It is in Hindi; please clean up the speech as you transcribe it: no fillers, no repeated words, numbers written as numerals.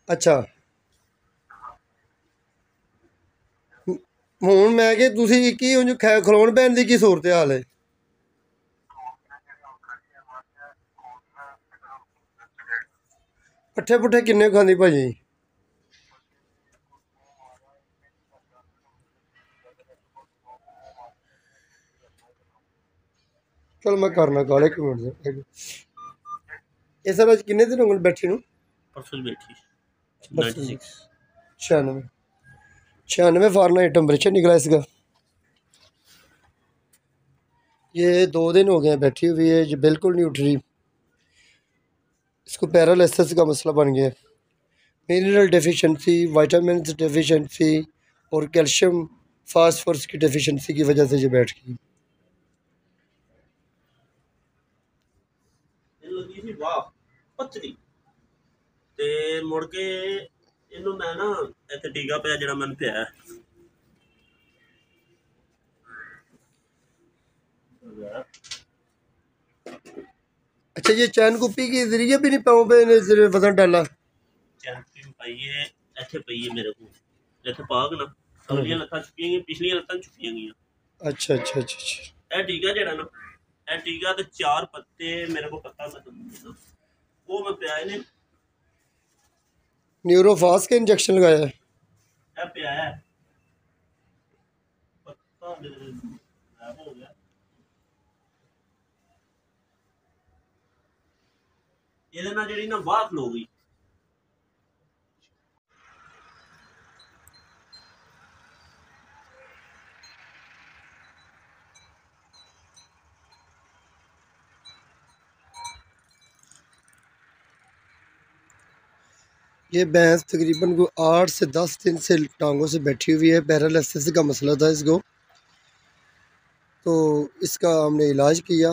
अच्छा हूँ मैं कि तुसी की ਉਂਝ खलोन पैन की सूरत हाल है? पट्ठे पुट्ठे किन्ने खांदी भाजी? चल मैं करना गल एक मिनट इस अज किन्ने दिन हो गए बैठी नू? परसों बैठी परसों 96। 96 96 फ़ारेनहाइट टेम्परेचर निकला इसका। ये 2 दिन हो गए बैठी हुई है, ये बिल्कुल नहीं उठ रही। इसको पैरालिसिस का मसला बन गया। मिनरल डेफिशिएंसी, विटामिन डेफिशिएंसी और कैल्शियम फास्फोरस की डेफिशिएंसी की वजह से ये बैठ गई। लगी सी वाह पतली ते मुड़ के इनू मैं ना इत्थे टीका पिया जेड़ा मैंने पिया अच्छा ये चैन कुप्पी के जरिए भी नहीं पाऊँ पे वजन डाला? चैन पाइए इत्थे पई है मेरे को इत्थे पाग ना अगलियां लत्तां चुकियां गई पिछलियां लत्तां चुकियां गई। अच्छा अच्छा अच्छा अच्छा। ए टीका जेड़ा ना ए टीका ते 4 पत्ते मेरे को पता मैं वो मैं पिया ने न्यूरोफास का इंजेक्शन लगाया है? ए पिया है पत्ता हो गया ਇਹਦੇ ਨਾਲ ਜਿਹੜੀ ਨਾ ਵਾਹ ਖਲੋ ਗਈ। ये भैंस तकरीबन को 8 से 10 दिन से टांगों से बैठी हुई है। पैरालिसिस का मसला था इसको, तो इसका हमने इलाज किया।